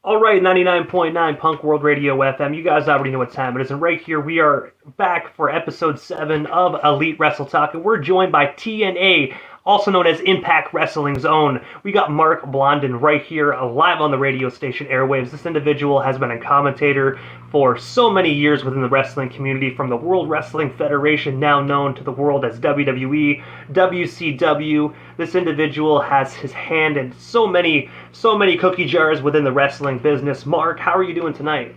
All right, 99.9 Punk World Radio FM. You guys already know what time it is. And right here, we are back for episode 7 of Elite Wrestle Talk. And we're joined by TNA, also known as Impact Wrestling's own. We got Marc Blondin right here, live on the radio station Airwaves. This individual has been a commentator for so many years within the wrestling community, from the World Wrestling Federation, now known to the world as WWE, WCW. This individual has his hand in so many cookie jars within the wrestling business. Marc, how are you doing tonight?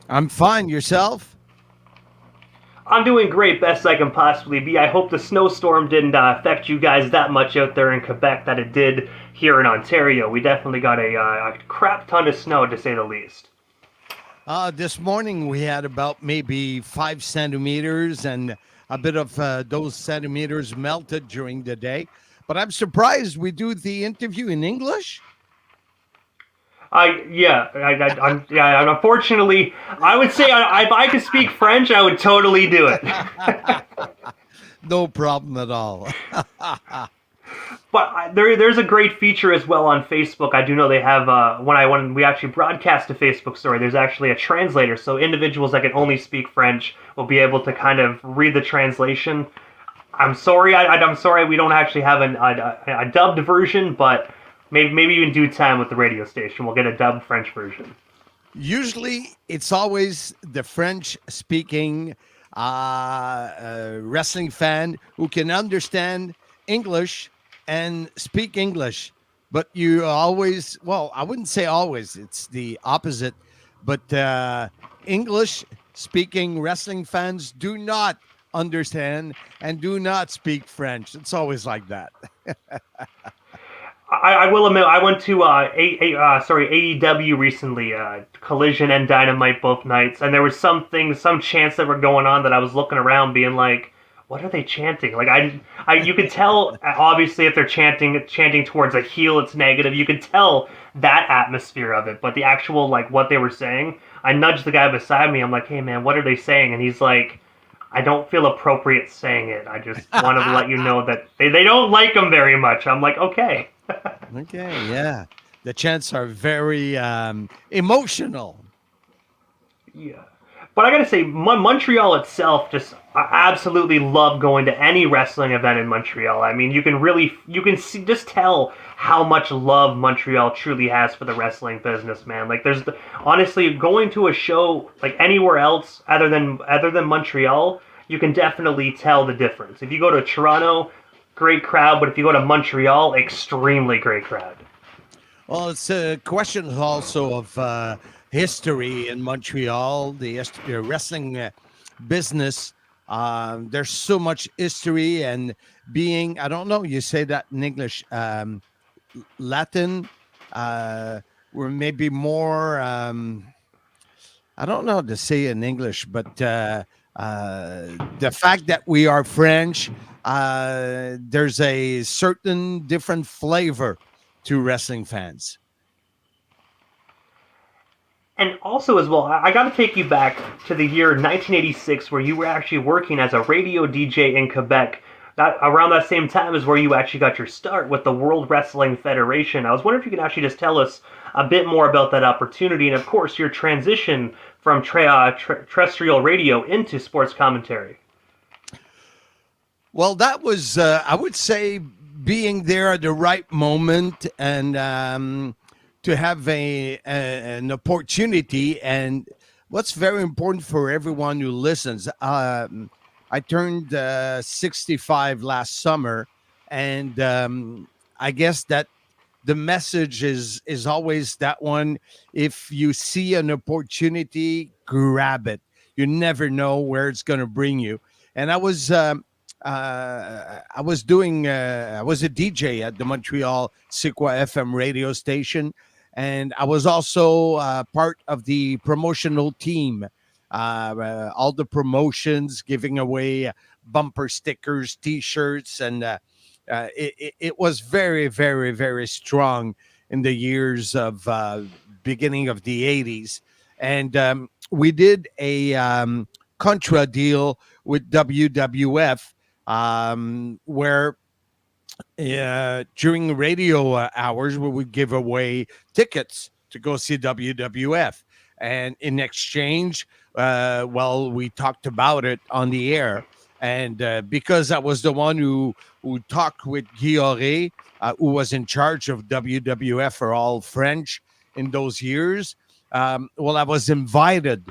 I'm fine. Yourself? I'm doing great, best I can possibly be. I hope the snowstorm didn't affect you guys that much out there in Quebec that it did here in Ontario. We definitely got a crap ton of snow, to say the least. This morning we had about maybe 5 centimeters, and a bit of those centimeters melted during the day. But I'm surprised we do the interview in English. Unfortunately, I would say if I could speak French, I would totally do it. No problem at all. But there's a great feature as well on Facebook. I do know they have, when we actually broadcast a Facebook story, there's actually a translator. So individuals that can only speak French will be able to kind of read the translation. I'm sorry we don't actually have a dubbed version, but maybe in due time with the radio station, we'll get a dubbed French version. Usually it's always the French-speaking wrestling fan who can understand English and speak English, but you always, well, I wouldn't say always, it's the opposite, but English speaking wrestling fans do not understand and do not speak French. It's always like that. I will admit, I went to AEW recently, Collision and Dynamite both nights, and there was some chants that were going on that I was looking around being like, what are they chanting? Like you could tell, obviously, if they're chanting towards a heel, it's negative. You could tell that atmosphere of it, but the actual, like, what they were saying, I nudged the guy beside me. I'm like, hey man, what are they saying? And he's like, I don't feel appropriate saying it. I just wanted to let you know that they don't like them very much. I'm like, okay. Okay, yeah. The chants are very emotional. Yeah. But I gotta say, Montreal itself, I absolutely love going to any wrestling event in Montreal. I mean, you can just tell how much love Montreal truly has for the wrestling business, man. Like, honestly, going to a show like anywhere else other than Montreal, you can definitely tell the difference. If you go to Toronto, great crowd, but if you go to Montreal, extremely great crowd. Well, it's a question also of history in Montreal, the wrestling business. There's so much history, and being, I don't know, you say that in English, Latin, or maybe more, I don't know how to say in English, but the fact that we are French, there's a certain different flavor to wrestling fans. And also, as well, I got to take you back to the year 1986, where you were actually working as a radio DJ in Quebec. Around that same time is where you actually got your start with the World Wrestling Federation. I was wondering if you could actually just tell us a bit more about that opportunity, and of course, your transition from terrestrial radio into sports commentary. Well, that was, I would say, being there at the right moment, and to have an opportunity. And what's very important for everyone who listens, I turned 65 last summer, and I guess that the message is always that one: if you see an opportunity, grab it. You never know where it's going to bring you. And I was I was a DJ at the Montreal Sequoia FM radio station, and I was also part of the promotional team. All the promotions, giving away bumper stickers, T-shirts, and it was very, very, very strong in the years of beginning of the 80s. And we did a contra deal with WWF, where during radio hours we would give away tickets to go see WWF. And in exchange, we talked about it on the air. And because I was the one who talked with Guillaume, who was in charge of WWF for all French in those years, I was invited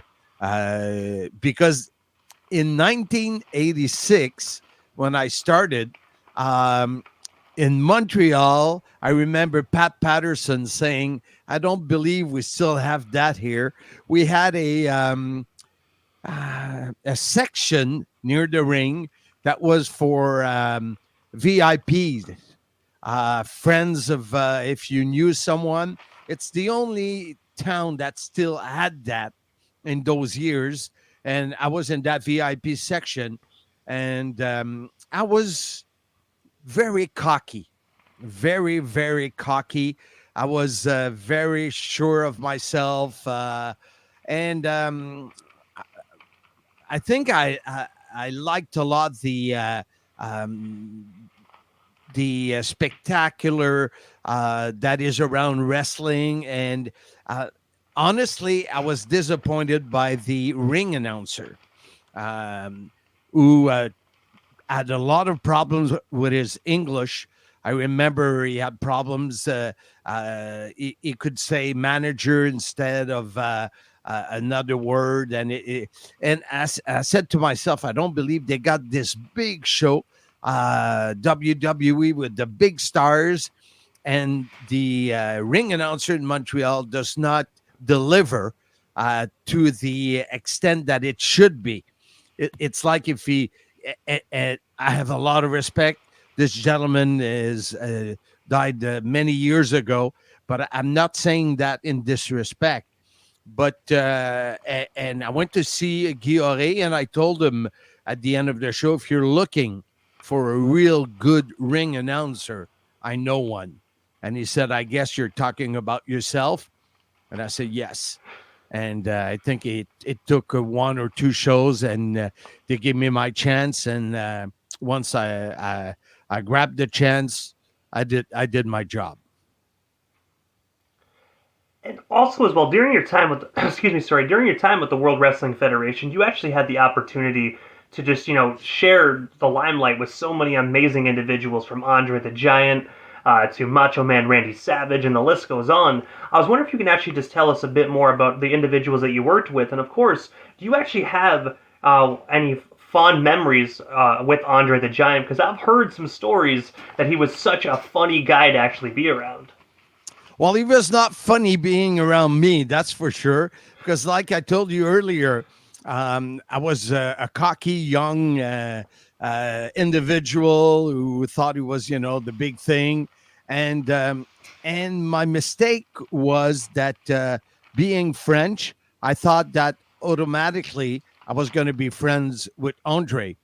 because in 1986, when I started in Montreal, I remember Pat Patterson saying, "I don't believe we still have that here." We had a section near the ring that was for VIPs, friends of, if you knew someone. It's the only town that still had that in those years. And I was in that VIP section, and I was very cocky, very, very cocky. I was very sure of myself. And I think I liked a lot the spectacular that is around wrestling. And honestly, I was disappointed by the ring announcer, who had a lot of problems with his English. I remember he had problems. He could say manager instead of another word. And as I said to myself, I don't believe they got this big show, WWE, with the big stars, and the ring announcer in Montreal does not deliver to the extent that it should be. It's like if he, I have a lot of respect. This gentleman is died many years ago, but I'm not saying that in disrespect. But and I went to see Guillaume, and I told him at the end of the show, if you're looking for a real good ring announcer, I know one. And he said, "I guess you're talking about yourself." And I said, "Yes." And I think it took one or two shows, and they gave me my chance. And once I grabbed the chance, I did my job. And also, as well, during your time with during your time with the World Wrestling Federation, you actually had the opportunity to just share the limelight with so many amazing individuals, from Andre the Giant to Macho Man Randy Savage, and the list goes on. I was wondering if you can actually just tell us a bit more about the individuals that you worked with, and of course, do you actually have any fond memories with Andre the Giant? Because I've heard some stories that he was such a funny guy to actually be around. Well, he was not funny being around me, that's for sure. Because, like I told you earlier, I was a cocky young individual who thought he was, the big thing, and my mistake was that being French, I thought that automatically I was going to be friends with Andre,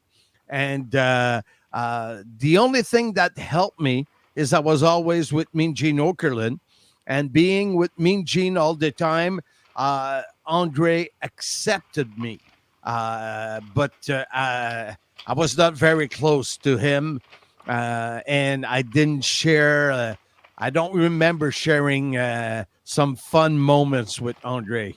and the only thing that helped me is I was always with Mean Gene Okerlund. And being with Mean Gene all the time, Andre accepted me. But I was not very close to him. And I didn't share, I don't remember sharing some fun moments with Andre.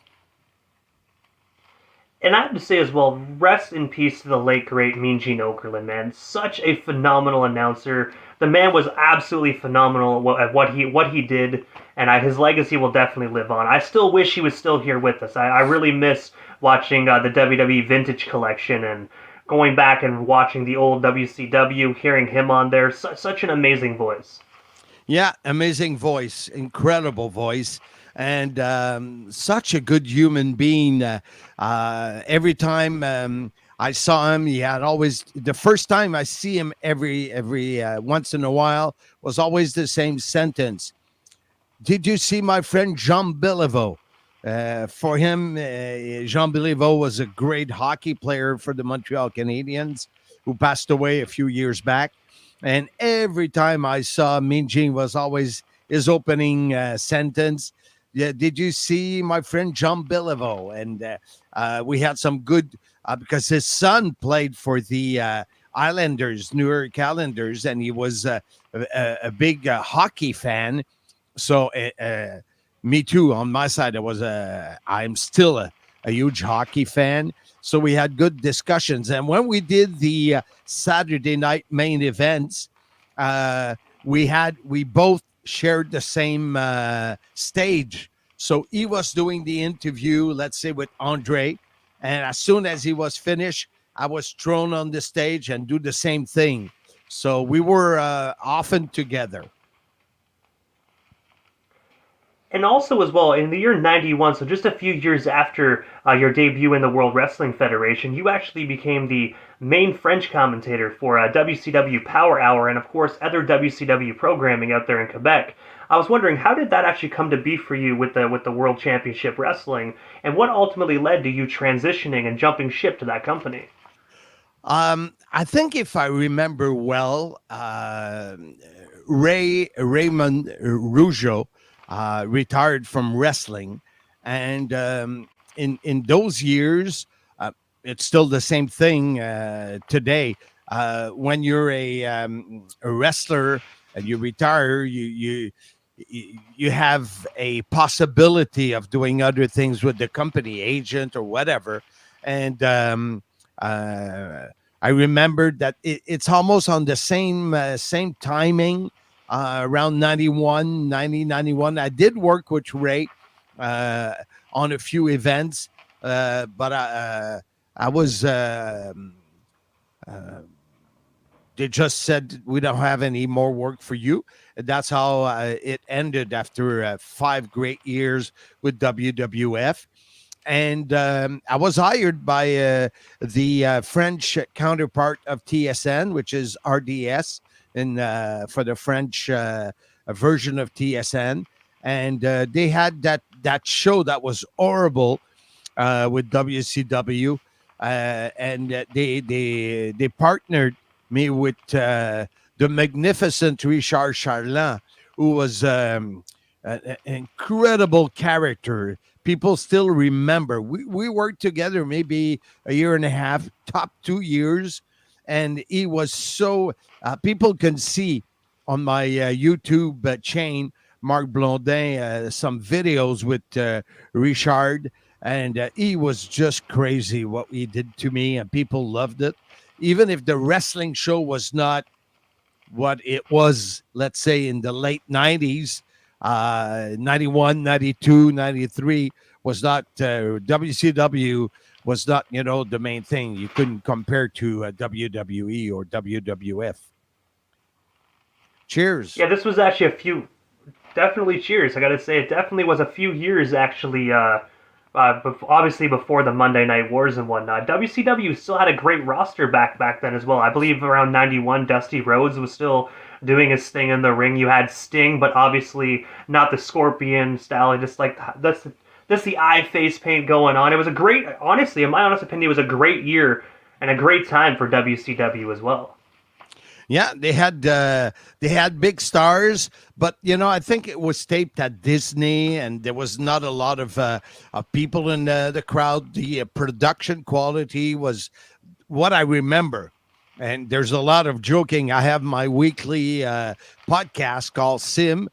And I have to say as well, rest in peace to the late great Mean Gene Okerlund, man. Such a phenomenal announcer. The man was absolutely phenomenal at what he did, and his legacy will definitely live on. I still wish he was still here with us. I really miss watching the WWE Vintage Collection and going back and watching the old WCW, hearing him on there. Such an amazing voice. Yeah, amazing voice, incredible voice, and such a good human being. Every time I saw him, he had always, the first time I see him every once in a while, was always the same sentence. "Did you see my friend Jean Beliveau?" For him, Jean Beliveau was a great hockey player for the Montreal Canadiens who passed away a few years back. And every time I saw Mean Gene was always his opening sentence. "Yeah, did you see my friend Jean Beliveau?" And we had some good, because his son played for the Islanders, New York Islanders, and he was a big hockey fan. So me too. On my side, I'm still a huge hockey fan. So we had good discussions. And when we did the Saturday night main events, we both shared the same stage. So he was doing the interview, let's say, with Andre. And as soon as he was finished, I was thrown on the stage and do the same thing. So we were often together. And also, as well, in the year '91, so just a few years after your debut in the World Wrestling Federation, you actually became the main French commentator for WCW Power Hour and, of course, other WCW programming out there in Quebec. I was wondering, how did that actually come to be for you with the World Championship Wrestling, and what ultimately led to you transitioning and jumping ship to that company? I think if I remember well, Raymond Rougeau retired from wrestling, and in those years, it's still the same thing today. When you're a wrestler and you retire, you have a possibility of doing other things with the company, agent or whatever, and I remembered that it's almost on the same timing, around 91. I did work with Ray on a few events, but I was they just said we don't have any more work for you. And that's how it ended after 5 great years with WWF. And I was hired by the French counterpart of TSN, which is RDS, for the French version of TSN. And they had that show that was horrible with WCW, and they partnered me with the magnificent Richard Charland, who was an incredible character. People still remember. We worked together maybe a year and a half, top 2 years, and he was so. People can see on my YouTube chain, Marc Blondin, some videos with Richard, and he was just crazy what he did to me, and people loved it. Even if the wrestling show was not what it was, let's say in the late 90s, 91, 92, 93 was not, WCW was not, the main thing. You couldn't compare to WWE or WWF. Cheers. Yeah, this was actually definitely cheers. I got to say, it definitely was a few years actually. Obviously before the Monday Night Wars and whatnot. WCW still had a great roster back then as well. I believe around '91, Dusty Rhodes was still doing his thing in the ring. You had Sting, but obviously not the Scorpion style. Just like that's the eye face paint going on. It was a great, honestly, in my honest opinion, it was a great year and a great time for WCW as well. Yeah, they had big stars, but I think it was taped at Disney, and there was not a lot of people in the crowd. The production quality was what I remember, and there's a lot of joking. I have my weekly podcast called Sim,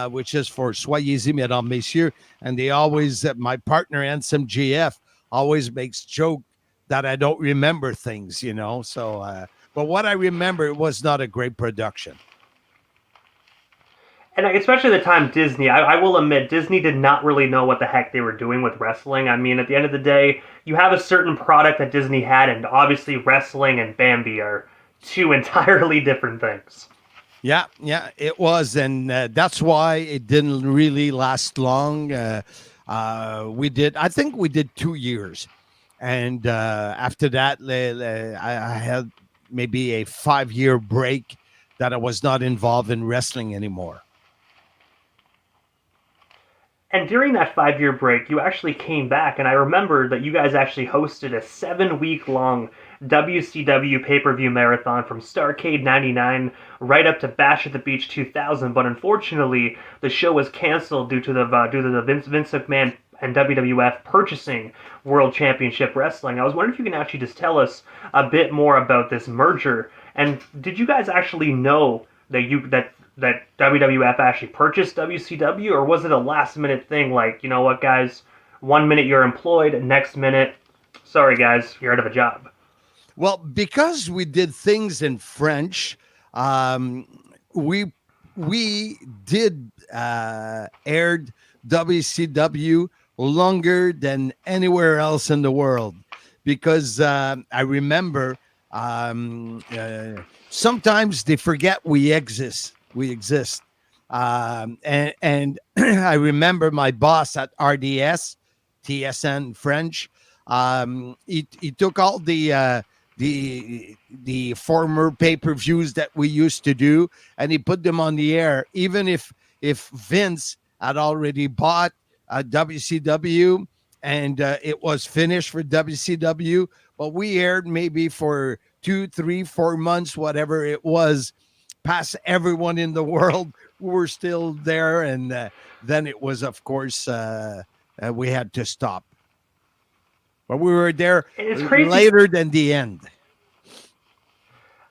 which is for Soyez-y, Mesdames, Messieurs, and they always, my partner Ansem GF always makes joke that I don't remember things, so. But what I remember, it was not a great production. And especially at the time, Disney, I will admit, Disney did not really know what the heck they were doing with wrestling. I mean, at the end of the day, you have a certain product that Disney had, and obviously wrestling and Bambi are two entirely different things. Yeah, it was, and that's why it didn't really last long. I think we did 2 years, and after that, I had maybe a 5-year break that I was not involved in wrestling anymore. And during that 5-year break, you actually came back, and I remember that you guys actually hosted a 7-week-long WCW pay-per-view marathon from Starrcade 99 right up to Bash at the Beach 2000, but unfortunately, the show was canceled due to the Vince McMahon and WWF purchasing World Championship Wrestling. I was wondering if you can actually just tell us a bit more about this merger, and did you guys actually know that that WWF actually purchased WCW, or was it a last minute thing? Like, you know what, guys, 1 minute you're employed, next minute, sorry guys, you're out of a job. Well, because we did things in French, um, we we did aired WCW longer than anywhere else in the world. Because I remember sometimes they forget we exist. We exist. And I remember my boss at RDS, TSN French. He took all the former pay-per-views that we used to do, and he put them on the air, even if Vince had already bought WCW and it was finished for WCW, but we aired maybe for 2, 3, 4 months, whatever it was, past everyone in the world who were still there, and then it was, of course, we had to stop. But we were there It's crazy. later than the end.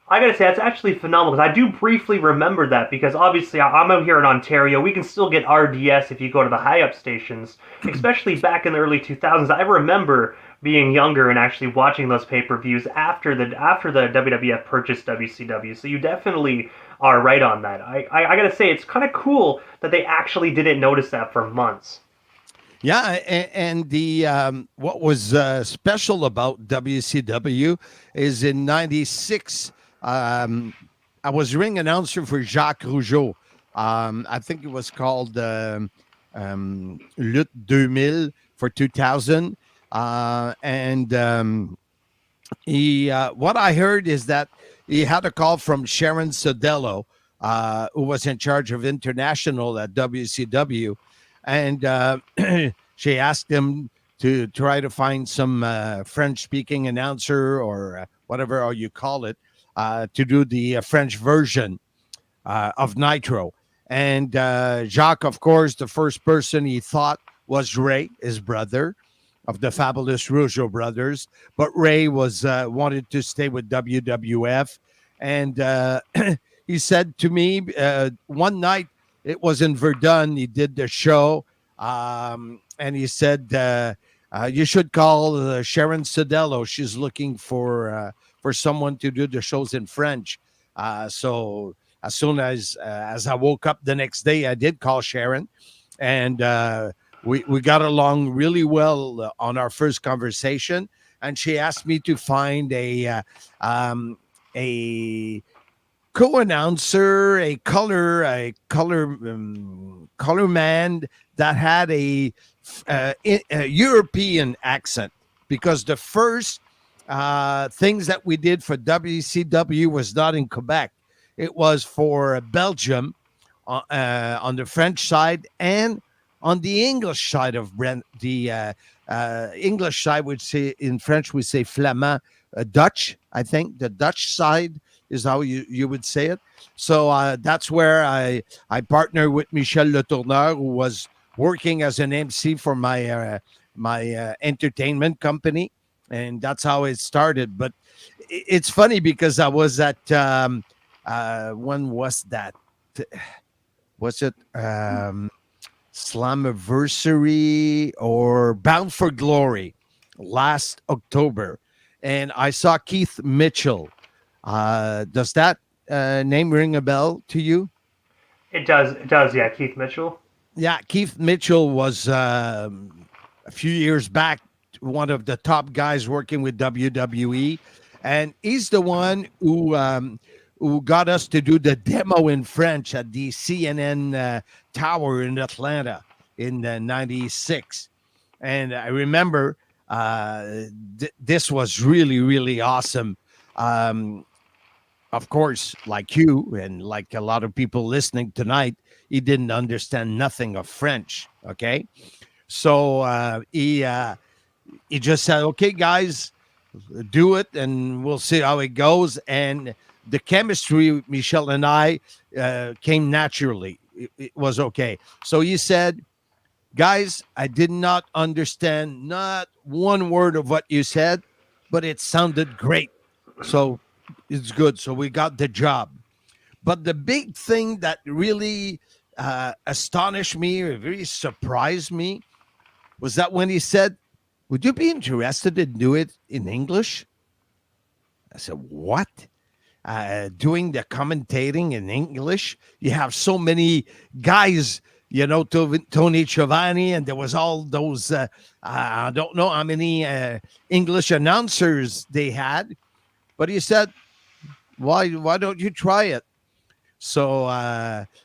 I gotta say, that's actually phenomenal, because I do briefly remember that, because obviously I'm out here in Ontario. We can still get RDS if you go to the high-up stations, especially back in the early 2000s. I remember being younger and actually watching those pay-per-views after the WWF purchased WCW, so you definitely are right on that. I gotta say, it's kind of cool that they actually didn't notice that for months. Yeah, and the what was special about WCW is in '96, I was ring announcer for Jacques Rougeau. I think it was called Lutte 2000 for 2000, and he. What I heard is that he had a call from Sharon Sodello, who was in charge of international at WCW, and she asked him to try to find some French-speaking announcer or whatever or you call it to do the French version of Nitro. And Jacques, of course, the first person he thought was Ray, his brother, of the fabulous Rougeau brothers. But Ray was wanted to stay with WWF. And he said to me one night, it was in Verdun. He did the show, and he said, "You should call Sharon Sodello. She's looking for someone to do the shows in French." So as soon as I woke up the next day, I did call Sharon, and we got along really well on our first conversation. And she asked me to find a co-announcer, a color man that had a European accent, because the first things that we did for WCW was not in Quebec. It was for Belgium on the French side, and on the English side of the English side, would say in French we say Flamand, Dutch. I think the Dutch side is how you would say it. So that's where I partnered with Michel Le Tourneur, who was working as an MC for my entertainment company, and that's how it started. But it's funny because I was at when was that? Was it Slammiversary or Bound for Glory last October, and I saw Keith Mitchell. Does that name ring a bell to you? It does, yeah, Keith Mitchell. Yeah, Keith Mitchell was a few years back one of the top guys working with WWE, and he's the one who got us to do the demo in French at the CNN Tower in Atlanta in '96. And I remember this was really, really awesome. Of course, like you and like a lot of people listening tonight, he didn't understand nothing of French. Okay, so he just said, "Okay, guys, do it, and we'll see how it goes." And the chemistry, Michel and I, came naturally. It was okay. So he said, "Guys, I did not understand not one word of what you said, but it sounded great. So it's good." So we got the job. But the big thing that really astonished me or really surprised me was that when he said, "Would you be interested in do it in English?" I said, "What?" Doing the commentating in English. You have so many guys, Tony Giovanni, and there was all those. I don't know how many English announcers they had, but he said, "Why don't you try it?" So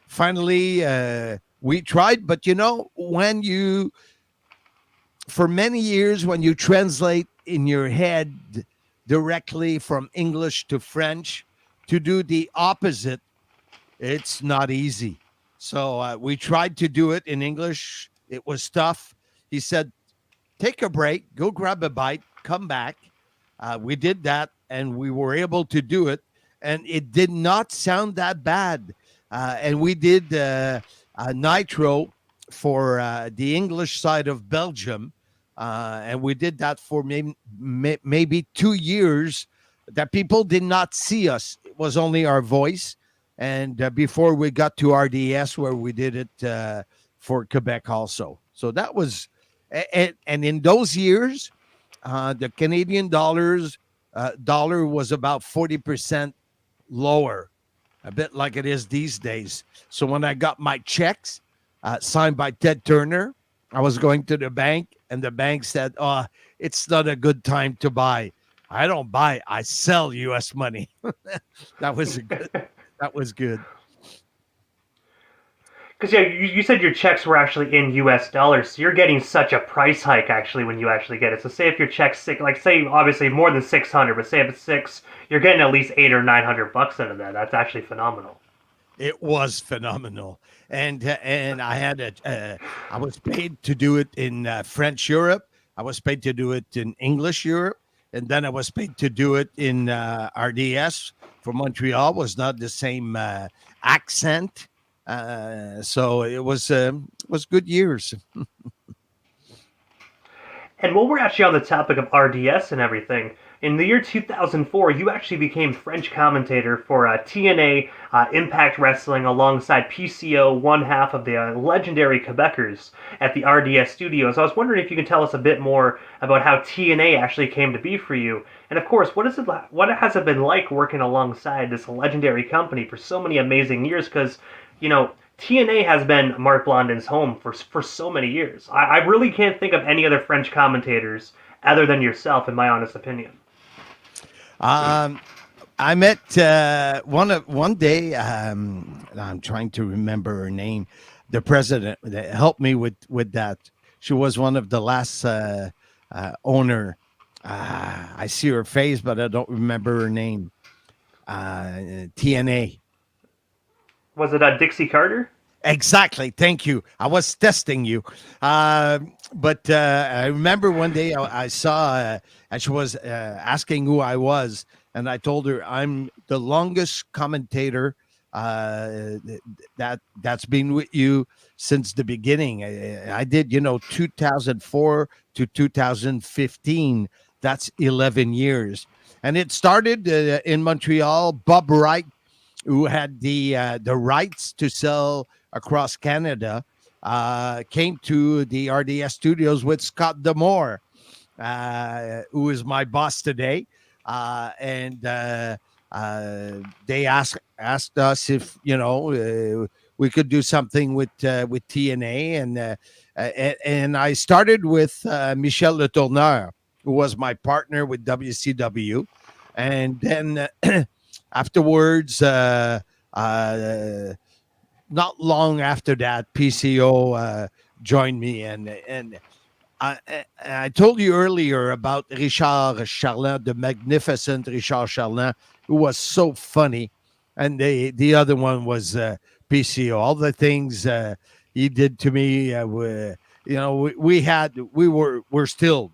finally, we tried. But when you for many years when you translate in your head directly from English to French to do the opposite, it's not easy. So we tried to do it in English. It was tough. He said, "Take a break, go grab a bite, come back." We did that, and we were able to do it, and it did not sound that bad. And we did Nitro for the English side of Belgium, and we did that for maybe 2 years. That people did not see us; it was only our voice. And before we got to RDS, where we did it for Quebec also. So that was, and in those years, the Canadian dollar was about 40% lower, a bit like it is these days. So when I got my checks signed by Ted Turner, I was going to the bank, and the bank said, "Oh, it's not a good time to buy." I don't buy, I sell U.S. money. That was good. That was good. Because yeah, you said your checks were actually in U.S. dollars, so you're getting such a price hike actually when you actually get it. So say if your check's six, like say obviously more than 600, but say if it's six, you're getting at least 800 or 900 bucks out of that. That's actually phenomenal. It was phenomenal, and I was paid to do it in French Europe. I was paid to do it in English Europe, and then I was paid to do it in RDS for Montreal. Was not the same accent, so it was good years. And while we're actually on the topic of RDS and everything, in the year 2004, you actually became French commentator for TNA Impact Wrestling alongside PCO, one half of the legendary Quebecers at the RDS studios. I was wondering if you could tell us a bit more about how TNA actually came to be for you. And of course, what has it been like working alongside this legendary company for so many amazing years? Because, TNA has been Marc Blondin's home for so many years. I really can't think of any other French commentators other than yourself, in my honest opinion. I met one day. I'm trying to remember her name. The president that helped me with that. She was one of the last owner. I see her face, but I don't remember her name. TNA. Was it Dixie Carter? Exactly. Thank you. I was testing you. But I remember one day I saw, and she was asking who I was. And I told her I'm the longest commentator that's been with you since the beginning. I did, 2004 to 2015. That's 11 years. And it started in Montreal. Bob Wright, who had the rights to sell across Canada, came to the RDS studios with Scott D'Amore, who is my boss today, and they asked us if we could do something with TNA, and I started with Michel Le Tourneur, who was my partner with WCW, and then afterwards. Not long after that, PCO joined me, and I told you earlier about Richard Charlin, the magnificent Richard Charlin, who was so funny, and the other one was PCO. All the things he did to me, we're still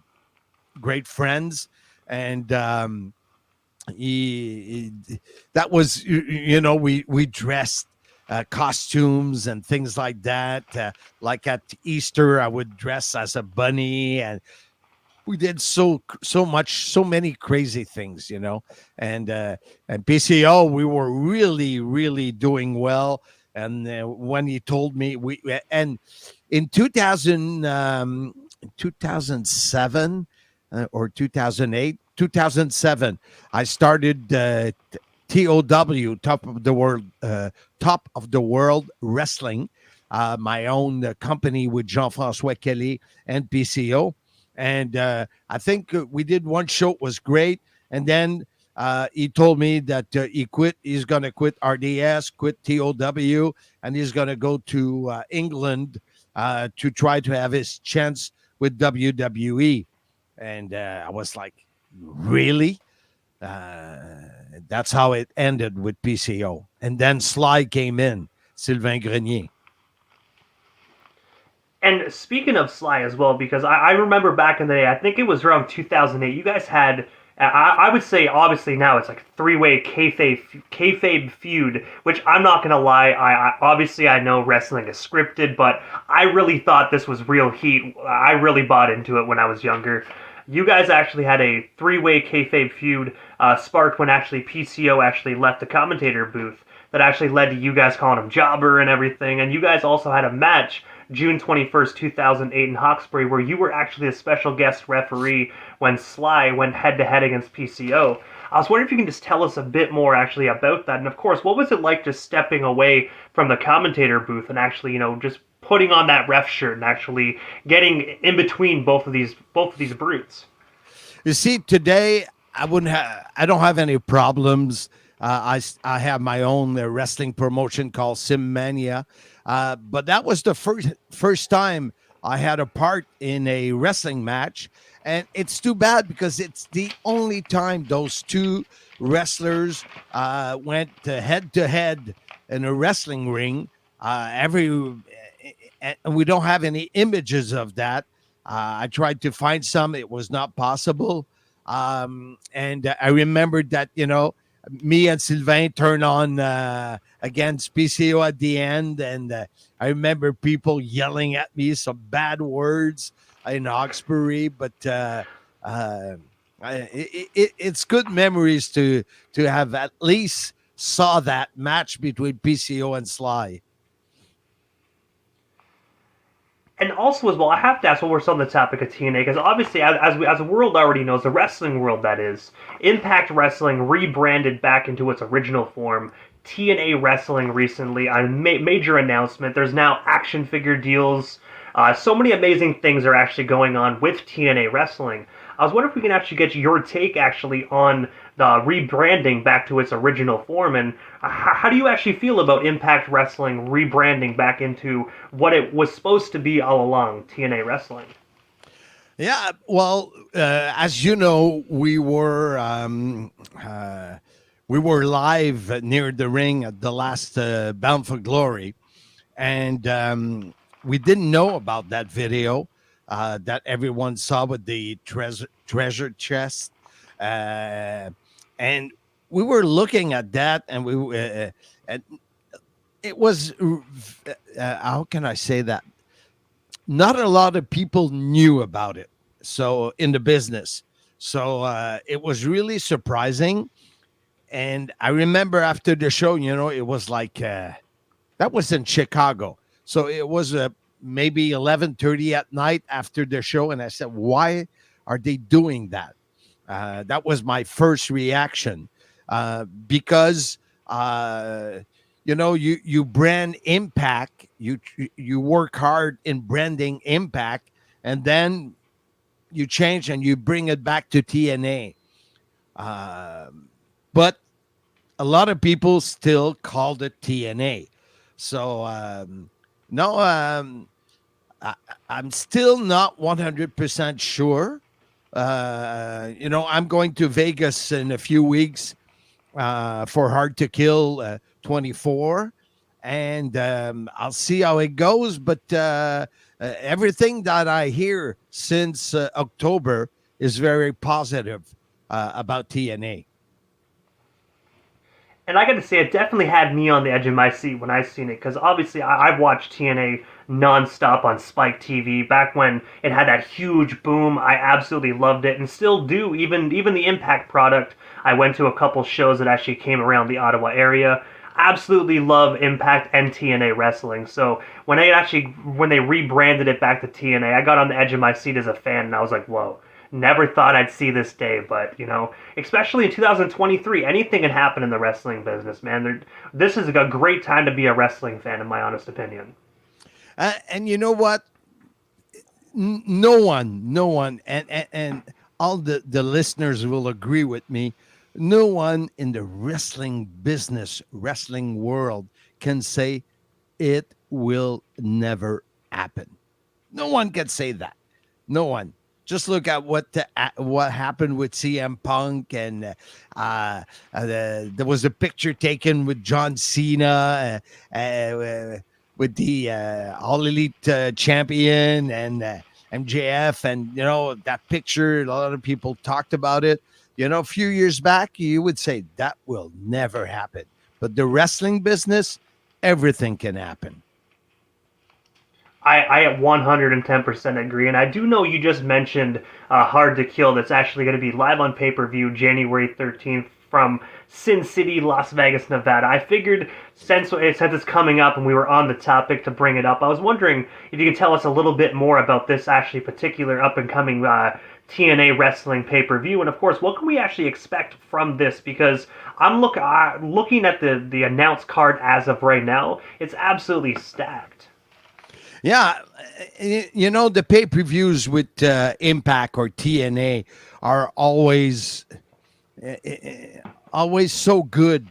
great friends, and he that was we dressed costumes and things like that. Like at Easter, I would dress as a bunny, and we did so much, so many crazy things, and PCO, we were really doing well. And when he told me, and in 2007 or 2007, I started TOW, Top of the World Wrestling, my own company with Jean-François Kelly and PCO. And I think we did one show, it was great. And then he told me that he's going to quit RDS, quit TOW, and he's going to go to England to try to have his chance with WWE. And I was like, really? Uh, that's how it ended with PCO. And then Sly came in, Sylvain Grenier. And speaking of Sly as well, because I remember back in the day, I think it was around 2008, you guys had, I would say, obviously now it's like three-way kayfabe feud, which I'm not going to lie, obviously I know wrestling is scripted, but I really thought this was real heat. I really bought into it when I was younger. You guys actually had a three-way kayfabe feud sparked when actually PCO actually left the commentator booth that actually led to you guys calling him jobber and everything. And you guys also had a match June 21st, 2008 in Hawkesbury, where you were actually a special guest referee when Sly went head-to-head against PCO. I was wondering if you can just tell us a bit more actually about that. And of course, what was it like just stepping away from the commentator booth and actually, just putting on that ref shirt and actually getting in between both of these brutes? You see, today I don't have any problems. I have my own wrestling promotion called Simmania, but that was the first time I had a part in a wrestling match, and it's too bad because it's the only time those two wrestlers went head to head in a wrestling ring. And we don't have any images of that. I tried to find some; it was not possible. And I remembered that me and Sylvain turned on against PCO at the end, and I remember people yelling at me some bad words in Hawkesbury, but it's good memories to have at least saw that match between PCO and Sly. And also, as well, I have to ask while we're still on the topic of TNA, because obviously, as the world already knows, the wrestling world that is, Impact Wrestling rebranded back into its original form. TNA Wrestling recently, a major announcement. There's now action figure deals. So many amazing things are actually going on with TNA Wrestling. I was wondering if we can actually get your take actually on the rebranding back to its original form, and how do you actually feel about Impact Wrestling rebranding back into what it was supposed to be all along, TNA Wrestling? Yeah, well, as you know, we were live near the ring at the last Bound for Glory, and we didn't know about that video that everyone saw with the treasure chest, uh, and we were looking at that, and and it was how can I say that? Not a lot of people knew about it. So in the business, so it was really surprising. And I remember after the show, it was like that was in Chicago. So it was maybe 11:30 at night after the show. And I said, why are they doing that? That was my first reaction because, you brand Impact, you work hard in branding Impact, and then you change and you bring it back to TNA. But a lot of people still called it TNA. So no, I, I'm still not 100% sure. I'm going to Vegas in a few weeks for Hard to Kill 24, and I'll see how it goes. But everything that I hear since October is very positive about TNA. And I got to say, it definitely had me on the edge of my seat when I seen it, because obviously I've watched TNA nonstop on Spike TV back when it had that huge boom. I absolutely loved it and still do. Even the Impact product, I went to a couple shows that actually came around the Ottawa area. Absolutely love Impact and TNA wrestling. So when they rebranded it back to TNA, I got on the edge of my seat as a fan, and I was like, whoa. Never thought I'd see this day, but especially in 2023, anything can happen in the wrestling business, man. This is a great time to be a wrestling fan, in my honest opinion. And you know what? No one, and all the listeners will agree with me. No one in the wrestling business, wrestling world can say it will never happen. No one can say that. No one. Just look at what happened with CM Punk, and there was a picture taken with John Cena with the All Elite champion and MJF, and that picture. A lot of people talked about it. A few years back, you would say that will never happen. But the wrestling business, everything can happen. I 110% agree. And I do know you just mentioned Hard to Kill that's actually going to be live on pay-per-view January 13th from Sin City, Las Vegas, Nevada. I figured since it's coming up and we were on the topic to bring it up, I was wondering if you could tell us a little bit more about this actually particular up-and-coming TNA wrestling pay-per-view, and of course, what can we actually expect from this? Because I'm looking at the announced card as of right now, it's absolutely stacked. Yeah, the pay-per-views with Impact or TNA are always so good.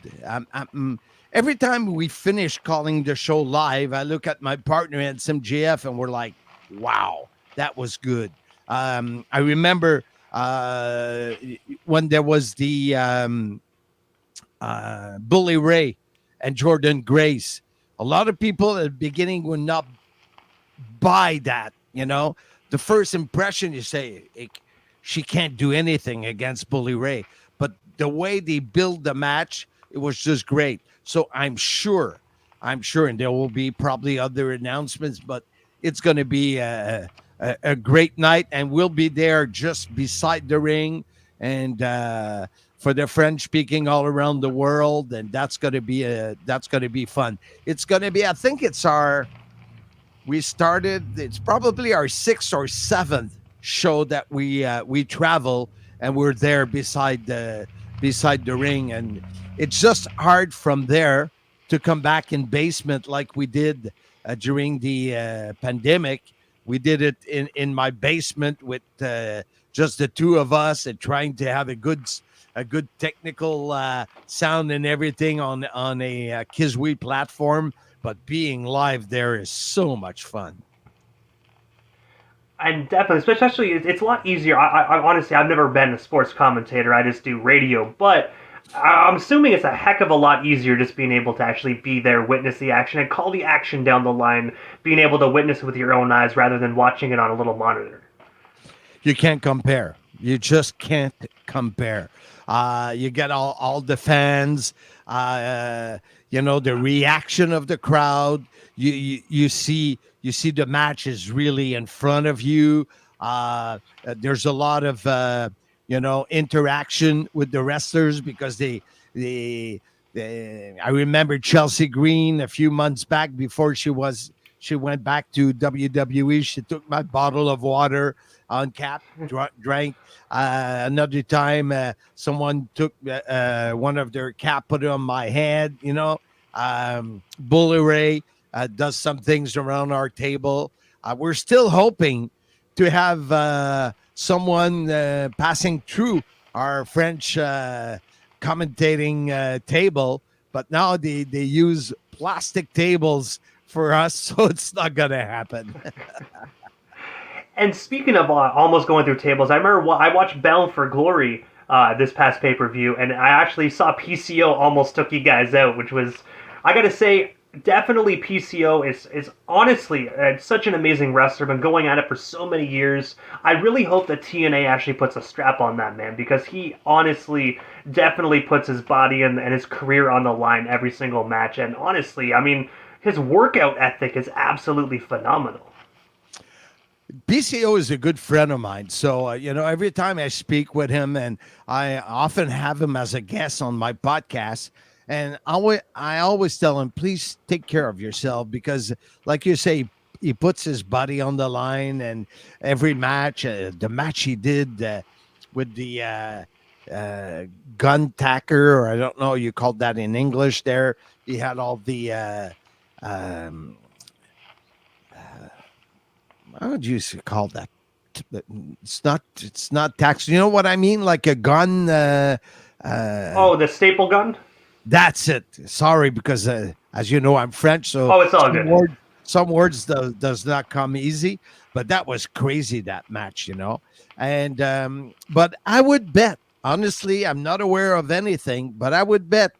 Every time we finish calling the show live, I look at my partner and some JF, and we're like, "Wow, that was good." I remember when there was the Bully Ray and Jordan Grace. A lot of people at the beginning would not buy that. The first impression, you say, she can't do anything against Bully Ray. But the way they build the match, it was just great. So I'm sure, and there will be probably other announcements, but it's going to be a great night, and we'll be there just beside the ring, and for the French speaking all around the world, and that's going to be fun. It's going to be, I think it's probably our 6th or 7th show that we travel, and we're there beside the ring, and it's just hard from there to come back in basement like we did during the pandemic. We did it in my basement with just the two of us, and trying to have a good technical sound and everything on a Kiswee platform. But being live there is so much fun. And definitely, especially, it's a lot easier. I honestly, I've never been a sports commentator. I just do radio. But I'm assuming it's a heck of a lot easier just being able to actually be there, witness the action, and call the action down the line, being able to witness it with your own eyes rather than watching it on a little monitor. You can't compare. You just can't compare. You get all the fans, the reaction of the crowd. You see the match is really in front of you. There's a lot of interaction with the wrestlers, because I remember Chelsea Green a few months back before she went back to WWE. She took my bottle of water on cap, drank. Another time, someone took one of their cap, put it on my head. Bully Ray does some things around our table. We're still hoping to have someone passing through our French commentating table, but now they use plastic tables for us, so it's not gonna happen. And speaking of almost going through tables, I remember I watched Bound for Glory this past pay-per-view, and I actually saw PCO almost took you guys out, which was, I gotta say, definitely PCO is honestly such an amazing wrestler, been going at it for so many years. I really hope that TNA actually puts a strap on that man, because he honestly definitely puts his body and his career on the line every single match. And honestly, I mean, his workout ethic is absolutely phenomenal. PCO is a good friend of mine. So, every time I speak with him, and I often have him as a guest on my podcast, and I always tell him, please take care of yourself because, like you say, he puts his body on the line. And every match, the match he did with the gun tacker, or I don't know, you called that in English there. He had all the. Um, How would you call that? It's not tax. You know what I mean? Like a gun. Oh, the staple gun? That's it. Sorry, because as you know, I'm French, so Oh, it's all good. Some words does not come easy. But that was crazy, that match, And but I would bet, honestly, I'm not aware of anything, but I would bet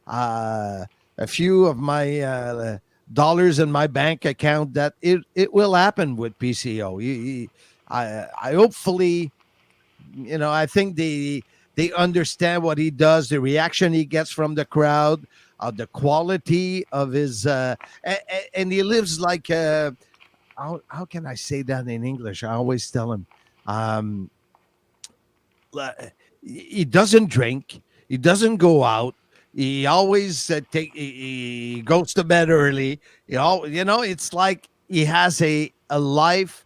a few of my dollars in my bank account that it will happen with PCO. I hopefully, I think they understand what he does, the reaction he gets from the crowd, the quality of his, and he lives like, how can I say that in English? I always tell him, he doesn't drink, he doesn't go out. He always he goes to bed early. It's like he has a life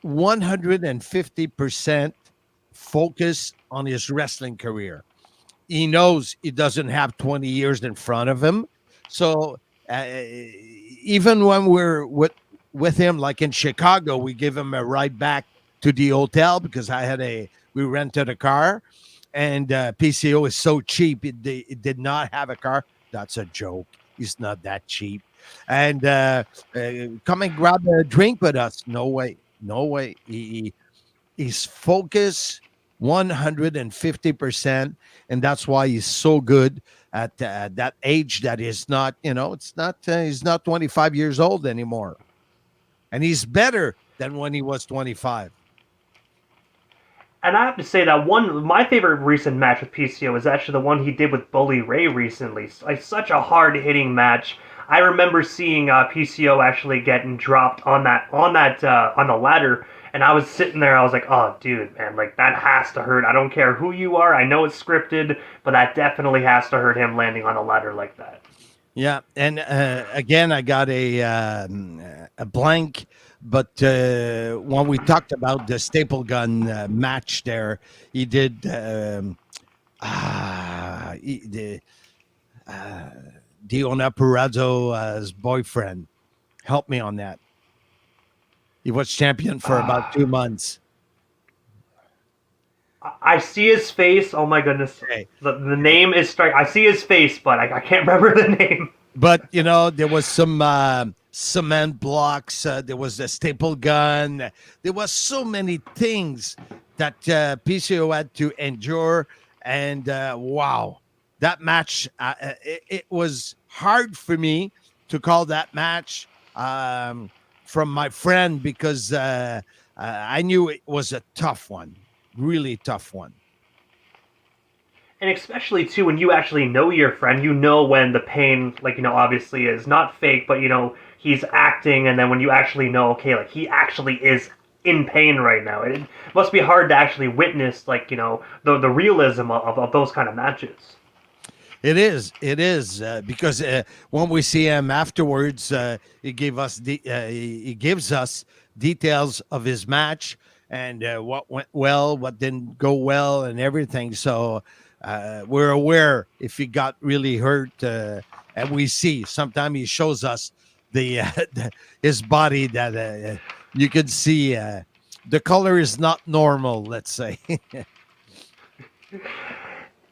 150% focused on his wrestling career. He knows he doesn't have 20 years in front of him. So even when we're with him, like in Chicago, we give him a ride back to the hotel because we rented a car. And PCO is so cheap. It did not have a car. That's a joke. He's not that cheap. And come and grab a drink with us. No way. No way. He's focused 150%. And that's why he's so good at that age that is not, he's not 25 years old anymore. And he's better than when he was 25. And I have to say that my favorite recent match with PCO is actually the one he did with Bully Ray recently. Like such a hard-hitting match. I remember seeing PCO actually getting dropped on the ladder, and I was sitting there. I was like, "Oh, dude, man, like that has to hurt. I don't care who you are. I know it's scripted, but that definitely has to hurt him landing on a ladder like that." Yeah, and again, I got a blank. But when we talked about the staple gun match there, he did Diona Purazzo's boyfriend. Help me on that. He was champion for about 2 months. I see his face. Oh my goodness. Okay. The name is strike. I see his face, but I can't remember the name. But, there was some cement blocks. There was a staple gun. There was so many things that PCO had to endure. And wow, that match, it was hard for me to call that match from my friend because I knew it was a tough one, really tough one. And especially, too, when you actually know your friend, you know when the pain, obviously is not fake, but, he's acting, and then when you actually know, okay, like, he actually is in pain right now. It must be hard to actually witness, the realism of those kind of matches. It is, because when we see him afterwards, he gives us details of his match and what went well, what didn't go well, and everything. So we're aware if he got really hurt, and we see sometimes he shows us his body that you can see the color is not normal, let's say.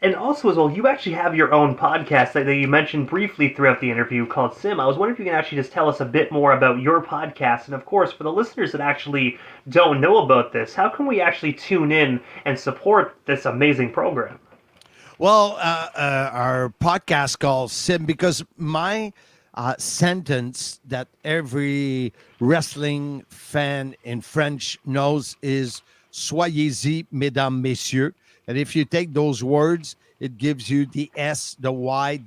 And also, as well, you actually have your own podcast that you mentioned briefly throughout the interview called Sim. I was wondering if you can actually just tell us a bit more about your podcast. And of course, for the listeners that actually don't know about this, how can we actually tune in and support this amazing program? Well, our podcast called Sim, because my sentence that every wrestling fan in French knows is "Soyez-y, mesdames, messieurs." And if you take those words, it gives you the S, the Y,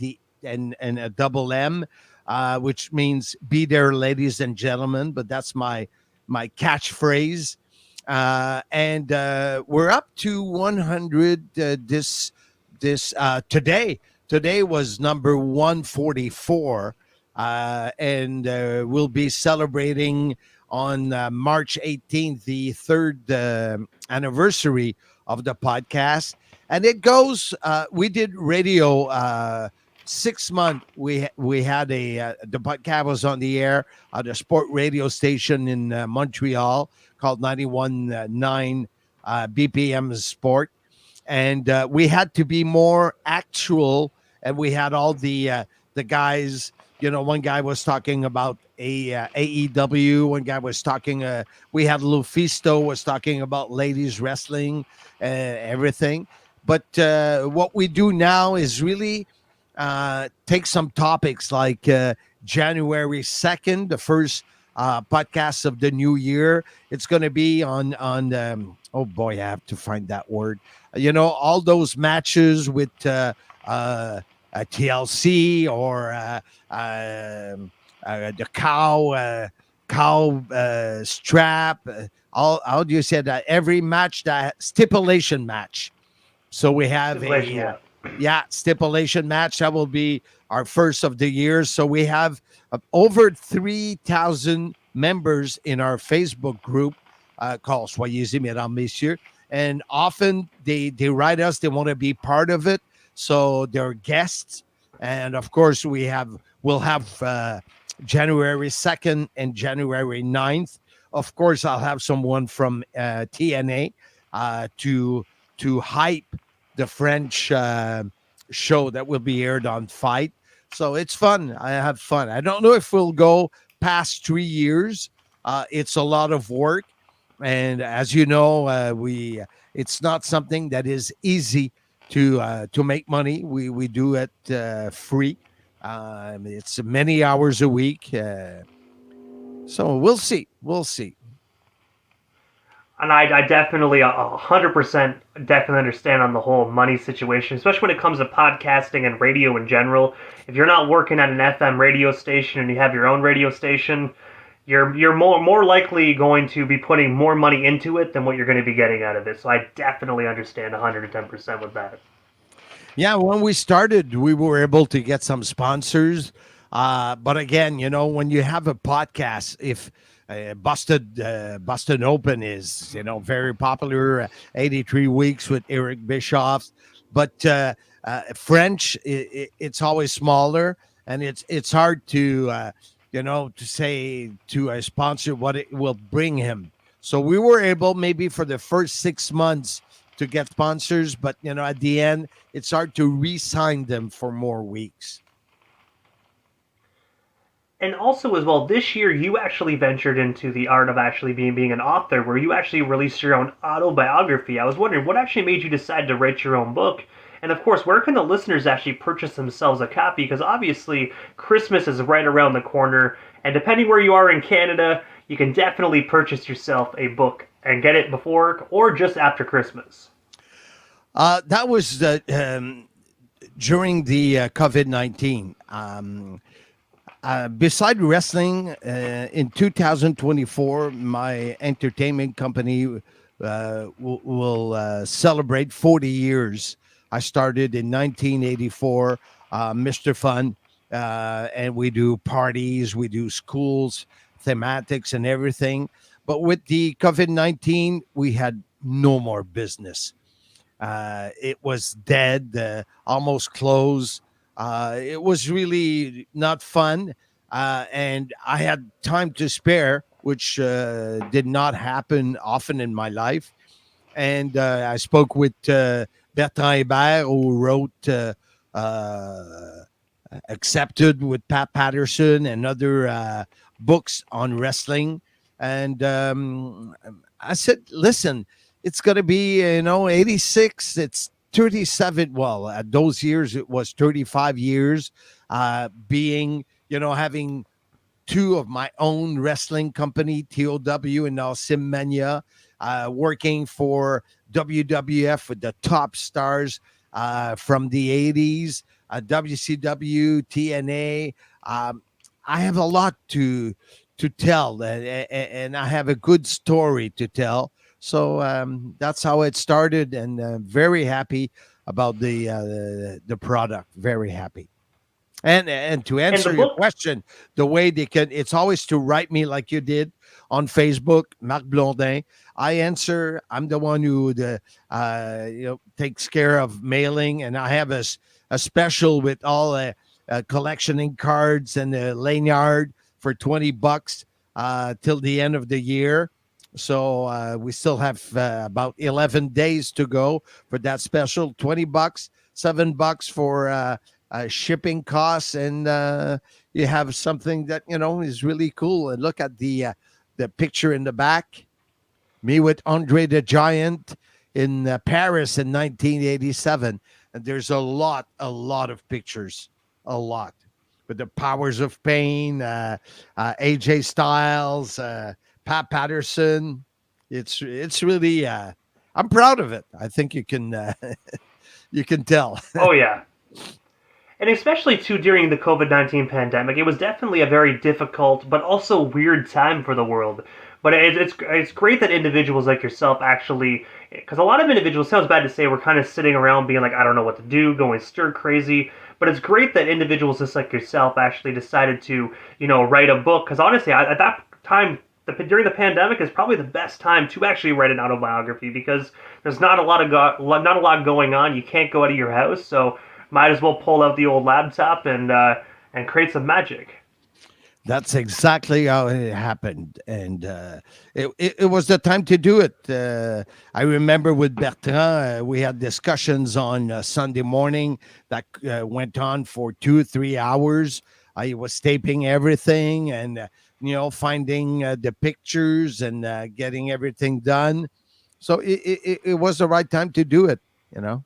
and a double M. which means "Be there, ladies and gentlemen." But that's my catchphrase. And we're up to 100 this today. Today was number 144, and we'll be celebrating on March 18th, the third anniversary of the podcast. And it goes. We did radio 6 months. We had the podcast was on the air at a sport radio station in Montreal called 91.9 BPM Sport, and we had to be more actual. And we had all the guys. One guy was talking about AEW. One guy was talking. We had Lufisto was talking about ladies wrestling, everything. But what we do now is really take some topics like January 2nd, the first podcast of the new year. It's going to be on oh boy, I have to find that word. All those matches with a TLC or the cow strap. All how do you say that? Every match, that stipulation match. So we have stipulation match. That will be our first of the year. So we have over 3,000 members in our Facebook group called Soyez-y, Mesdames, Messieurs. And often they write us, they want to be part of it. So they're guests. And of course, we'll have January 2nd and January 9th. Of course, I'll have someone from TNA to hype the French show that will be aired on Fight. So it's fun. I have fun. I don't know if we'll go past 3 years. It's a lot of work. And as you know, it's not something that is easy to make money. We do it free. It's many hours a week. So we'll see. We'll see. And I definitely 100% definitely understand on the whole money situation, especially when it comes to podcasting and radio in general. If you're not working at an FM radio station and you have your own radio station, you're more likely going to be putting more money into it than what you're going to be getting out of it. So I definitely understand 110% with that. Yeah, when we started, we were able to get some sponsors. But again, when you have a podcast, if Boston Open is, very popular, 83 weeks with Eric Bischoff, but French, it's always smaller, and it's hard to to say to a sponsor what it will bring him. So we were able maybe for the first 6 months to get sponsors, but at the end, it's hard to re-sign them for more weeks. And also as well, this year you actually ventured into the art of actually being an author, where you actually released your own autobiography. I was wondering what actually made you decide to write your own book? And of course, where can the listeners actually purchase themselves a copy? Because obviously, Christmas is right around the corner, and depending where you are in Canada, you can definitely purchase yourself a book and get it before or just after Christmas. That was during the COVID-19. Beside wrestling, in 2024, my entertainment company will celebrate 40 years. I started in 1984, Mr. Fun, and we do parties, we do schools, thematics, and everything. But with the COVID-19, we had no more business. It was dead, almost closed. It was really not fun. And I had time to spare, which did not happen often in my life. And I spoke with Bertrand Hébert, who wrote Accepted with Pat Patterson and other books on wrestling. And I said, listen, it's going to be, 86. It's 37. Well, at those years, it was 35 years being, having two of my own wrestling company, TOW and now Simmania, working for WWF with the top stars from the 80s, WCW, TNA. I have a lot to tell, and I have a good story to tell. So that's how it started, and very happy about the product. Very happy. And to And the answer your book, question, the way they can, it's always to write me like you did on Facebook, Marc Blondin. I answer. I'm the one who takes care of mailing, and I have a special with all collectioning cards and a lanyard for $20 till the end of the year. So we still have about 11 days to go for that special. $20, $7 for shipping costs, and you have something that is really cool. And look at the picture in the back, me with Andre the Giant in Paris in 1987, and there's a lot of pictures, a lot, with the Powers of Pain, AJ Styles, Pat Patterson. It's really I'm proud of it. I think you can you can tell. oh yeah. And especially too during the COVID-19 pandemic, it was definitely a very difficult but also weird time for the world. But it's great that individuals like yourself actually, because a lot of individuals, sounds bad to say, were kind of sitting around being like, I don't know what to do, going stir crazy. But it's great that individuals just like yourself actually decided to, write a book. Because honestly, at that time, during the pandemic is probably the best time to actually write an autobiography, because there's not a lot going on. You can't go out of your house, so might as well pull out the old laptop and create some magic. That's exactly how it happened, and it was the time to do it. I remember with Bertrand, we had discussions on Sunday morning that went on for 2 3 hours. I was taping everything, and finding the pictures and getting everything done. So it was the right time to do it. You know.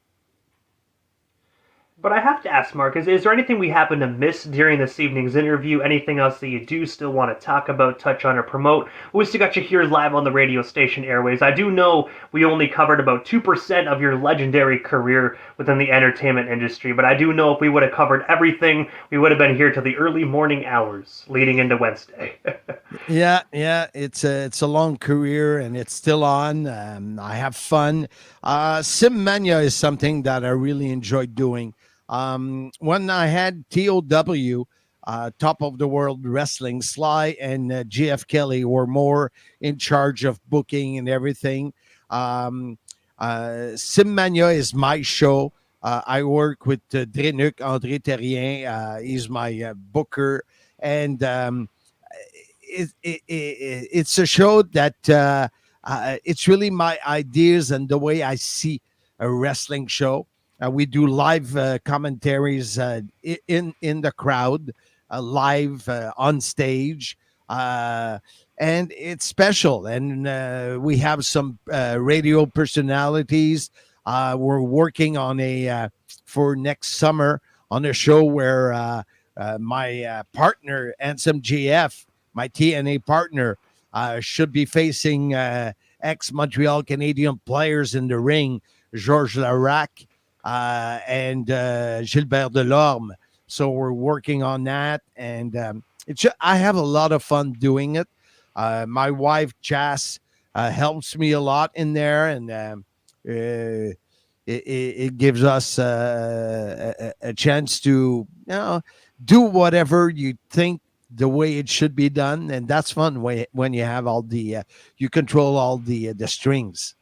But I have to ask, Mark, is there anything we happen to miss during this evening's interview? Anything else that you do still want to talk about, touch on, or promote? We still got you here live on the radio station Airwaves. I do know we only covered about 2% of your legendary career within the entertainment industry, but I do know if we would have covered everything, we would have been here till the early morning hours leading into Wednesday. Yeah, it's a long career, and it's still on. I have fun. Sim Mania is something that I really enjoyed doing. When I had TOW, Top of the World Wrestling, Sly and GF Kelly were more in charge of booking and everything. Sim Mania is my show. I work with Drenuk, André Terrien. He's my booker. And it's a show that it's really my ideas and the way I see a wrestling show. We do live commentaries in the crowd, live on stage, and it's special. And we have some radio personalities. We're working on for next summer on a show where my partner, Ansem GF, my TNA partner, should be facing ex-Montreal Canadian players in the ring, Georges Larac and Gilbert Delorme. So we're working on that, and I have a lot of fun doing it. My wife Jas helps me a lot in there, and it gives us a chance to do whatever you think the way it should be done, and that's fun when you have all the you control all the strings.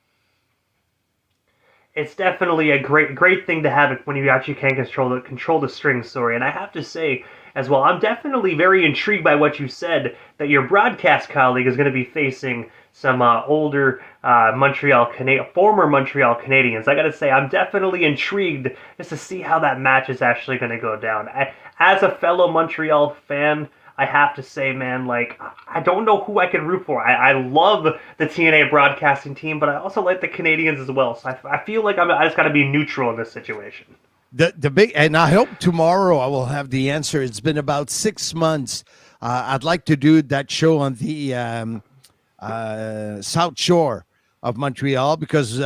It's definitely a great thing to have it when you actually can control the strings. Sorry, and I have to say as well, I'm definitely very intrigued by what you said, that your broadcast colleague is going to be facing some older former Montreal Canadians. I got to say, I'm definitely intrigued just to see how that match is actually going to go down. As a fellow Montreal fan, I have to say, man, like, I don't know who I could root for. I love the TNA broadcasting team, but I also like the Canadians as well. So I feel like I just got to be neutral in this situation. The big, and I hope tomorrow I will have the answer. It's been about 6 months. I'd like to do that show on the South Shore of Montreal, because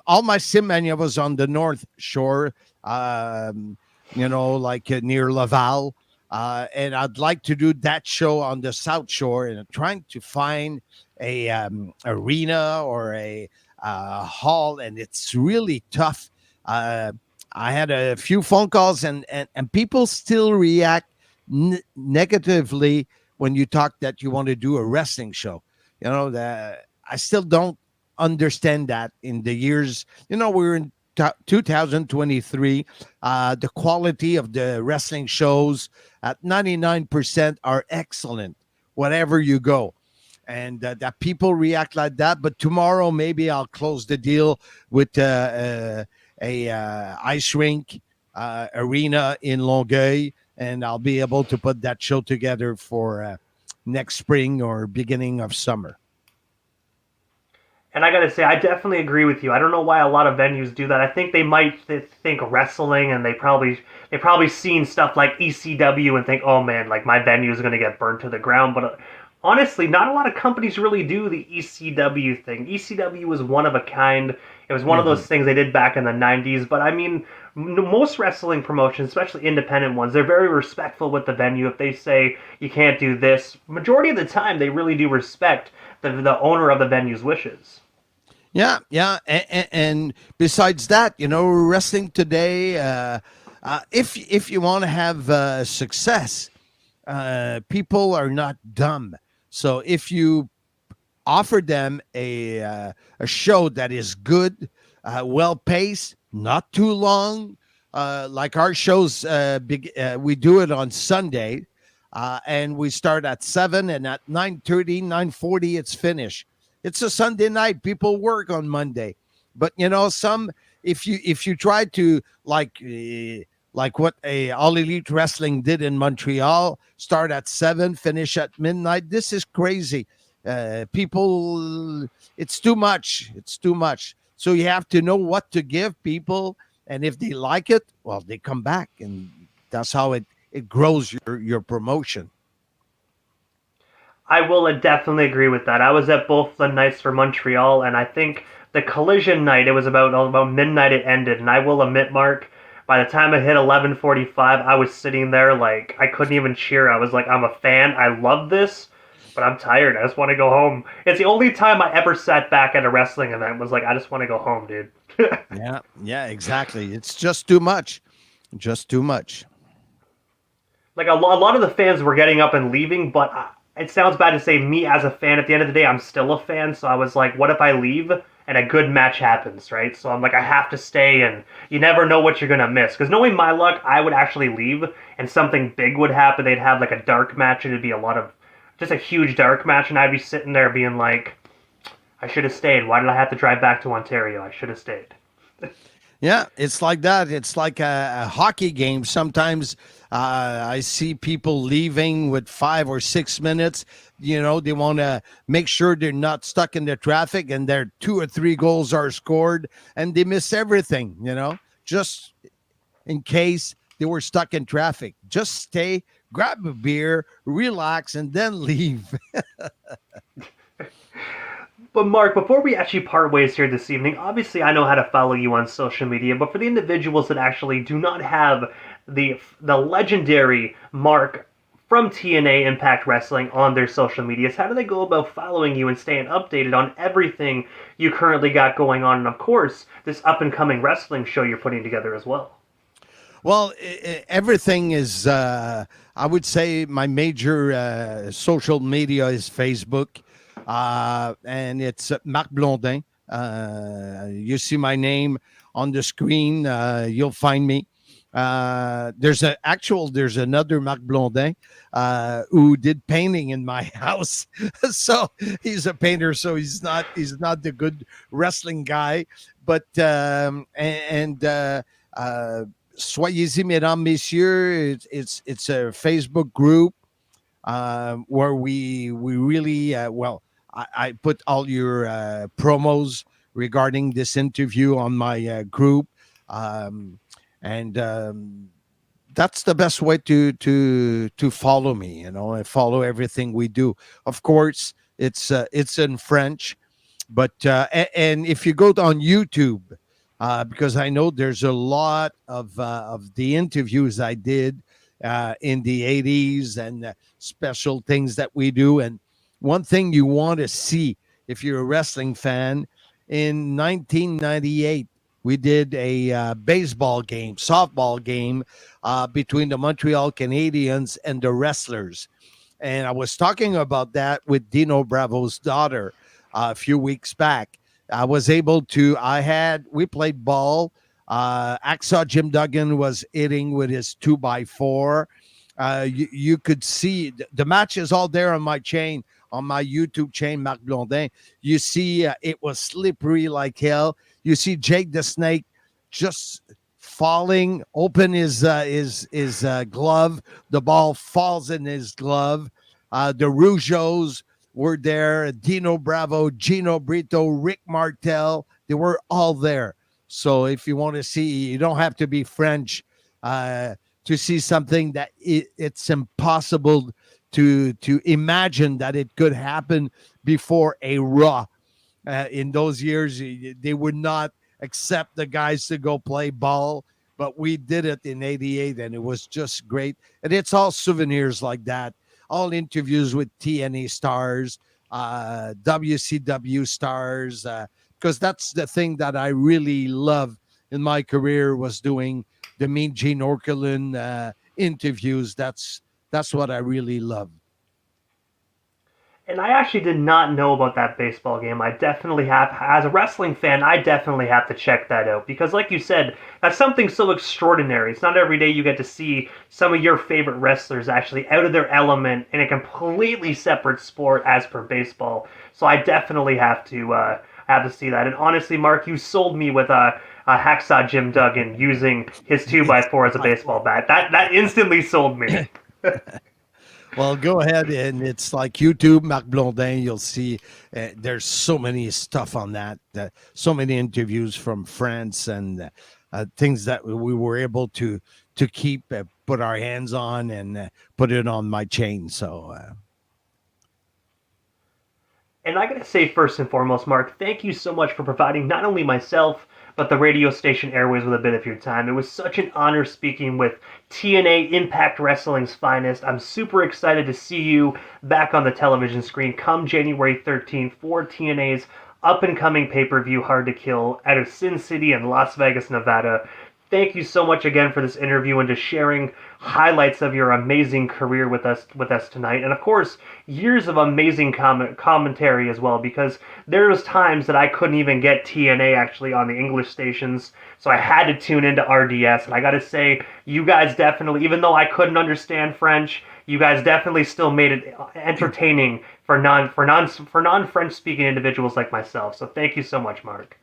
all my Sim Mania was on the North Shore, like near Laval. and I'd like to do that show on the South Shore, and I'm trying to find a arena or a hall, and it's really tough. Uh, I had a few phone calls, and people still react negatively when you talk that you want to do a wrestling show. I still don't understand that in the years. We're in 2023. The quality of the wrestling shows at 99% are excellent, whatever you go. And that people react like that. But tomorrow, maybe I'll close the deal with a ice rink arena in Longueuil, and I'll be able to put that show together for next spring or beginning of summer. And I gotta say, I definitely agree with you. I don't know why a lot of venues do that. I think they might think wrestling, and they probably seen stuff like ECW and think, oh man, like my venue is gonna get burnt to the ground. But honestly, not a lot of companies really do the ECW thing. ECW was one of a kind. It was one of those things they did back in the '90s. But I mean, most wrestling promotions, especially independent ones, they're very respectful with the venue. If they say you can't do this, majority of the time they really do respect the owner of the venue's wishes. Yeah. And besides that, wrestling today, if you want to have success, people are not dumb. So if you offer them a show that is good, well paced, not too long, like our shows, we do it on Sunday, and we start at 7, and at 9:30, 9:40, it's finished. It's a Sunday night. People work on Monday, but some if you try to like what a All Elite Wrestling did in Montreal, start at 7, finish at midnight. This is crazy. People, it's too much. It's too much. So you have to know what to give people, and if they like it, well, they come back, and that's how it grows your promotion. I will definitely agree with that. I was at both the nights for Montreal, and I think the Collision night, it was about midnight it ended, and I will admit, Mark, by the time it hit 11:45, I was sitting there like I couldn't even cheer. I was like, I'm a fan. I love this, but I'm tired. I just want to go home. It's the only time I ever sat back at a wrestling event was like, I just want to go home, dude. Yeah, exactly. It's just too much. Just too much. Like a lot of the fans were getting up and leaving, but it sounds bad to say me as a fan. At the end of the day, I'm still a fan. So I was like, what if I leave and a good match happens, right? So I'm like, I have to stay, and you never know what you're gonna miss. Because knowing my luck, I would actually leave, and something big would happen. They'd have like a dark match, and it'd be just a huge dark match, and I'd be sitting there being like, I should have stayed. Why did I have to drive back to Ontario? I should have stayed. Yeah, it's like that. It's like a hockey game. Sometimes I see people leaving with 5 or 6 minutes. They want to make sure they're not stuck in the traffic, and their 2 or 3 goals are scored, and they miss everything, just in case they were stuck in traffic. Just stay, grab a beer, relax, and then leave. But Mark, before we actually part ways here this evening, obviously I know how to follow you on social media, but for the individuals that actually do not have the legendary Mark from TNA Impact Wrestling on their social medias, how do they go about following you and staying updated on everything you currently got going on, and of course, this up-and-coming wrestling show you're putting together as well? Well, everything is, I would say my major social media is Facebook. And it's Marc Blondin. You see my name on the screen. You'll find me. There's another Marc Blondin who did painting in my house. So he's a painter. So he's not the good wrestling guy. But soyez-y, mesdames, messieurs. It's a Facebook group where we really I put all your promos regarding this interview on my group, and that's the best way to follow me. And follow everything we do. Of course, it's in French, but and if you go on YouTube, because I know there's a lot of the interviews I did in the 80s and special things that we do. And one thing you want to see if you're a wrestling fan, in 1998, we did a baseball game, softball game between the Montreal Canadiens and the Wrestlers. And I was talking about that with Dino Bravo's daughter a few weeks back. We played ball. Hacksaw Jim Duggan was hitting with his 2x4. You could see the match is all there on my chain, on my YouTube chain, Marc Blondin. You see it was slippery like hell. You see Jake the Snake just falling, open his glove. The ball falls in his glove. The Rougeaus were there. Dino Bravo, Gino Brito, Rick Martel. They were all there. So if you want to see, you don't have to be French to see something that it's impossible to imagine that it could happen before a Raw. In those years, they would not accept the guys to go play ball, but we did it in '88, and it was just great. And it's all souvenirs like that, all interviews with TNA stars, WCW stars, because that's the thing that I really love in my career was doing the Mean Gene Okerlund interviews. That's what I really love. And I actually did not know about that baseball game. I definitely have, as a wrestling fan, I definitely have to check that out because, like you said, that's something so extraordinary. It's not every day you get to see some of your favorite wrestlers actually out of their element in a completely separate sport as per baseball. So I definitely have to see that. And honestly, Mark, you sold me with a Hacksaw Jim Duggan using his 2x4 as a baseball bat. That instantly sold me. Well, go ahead, and it's like YouTube, Marc Blondin. You'll see there's so many stuff on that, so many interviews from France and things that we were able to keep, put our hands on, and put it on my chain. So. And I gotta say, first and foremost, Mark, thank you so much for providing not only myself, but the radio station Airwaves with a bit of your time. It was such an honor speaking with TNA Impact Wrestling's finest. I'm super excited to see you back on the television screen come January 13th for TNA's up-and-coming pay-per-view Hard to Kill out of Sin City and Las Vegas, Nevada. Thank you so much again for this interview and just sharing highlights of your amazing career with us tonight. And of course, years of amazing commentary as well, because there was times that I couldn't even get TNA actually on the English stations, so I had to tune into RDS. And I gotta say, you guys definitely, even though I couldn't understand French, you guys definitely still made it entertaining for non-French speaking individuals like myself. So thank you so much, Mark.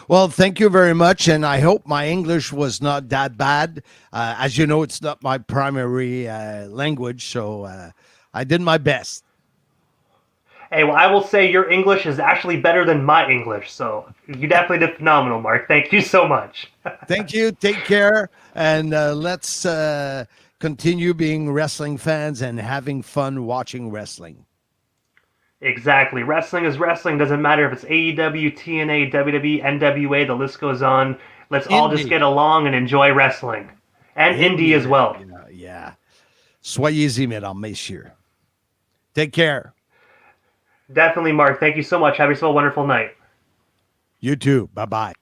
Well, thank you very much, and I hope my English was not that bad. As you know, it's not my primary language, so I did my best. Hey, well, I will say your English is actually better than my English, so you definitely did phenomenal, Mark. Thank you so much. Thank you. Take care, and let's continue being wrestling fans and having fun watching wrestling. Exactly. Wrestling is wrestling. Doesn't matter if it's AEW, TNA, WWE, NWA, the list goes on. Let's all just get along and enjoy wrestling. And indie as well. Yeah. Soyez-y, mesdames, messieurs. Take care. Definitely, Mark. Thank you so much. Have yourself a wonderful night. You too. Bye-bye.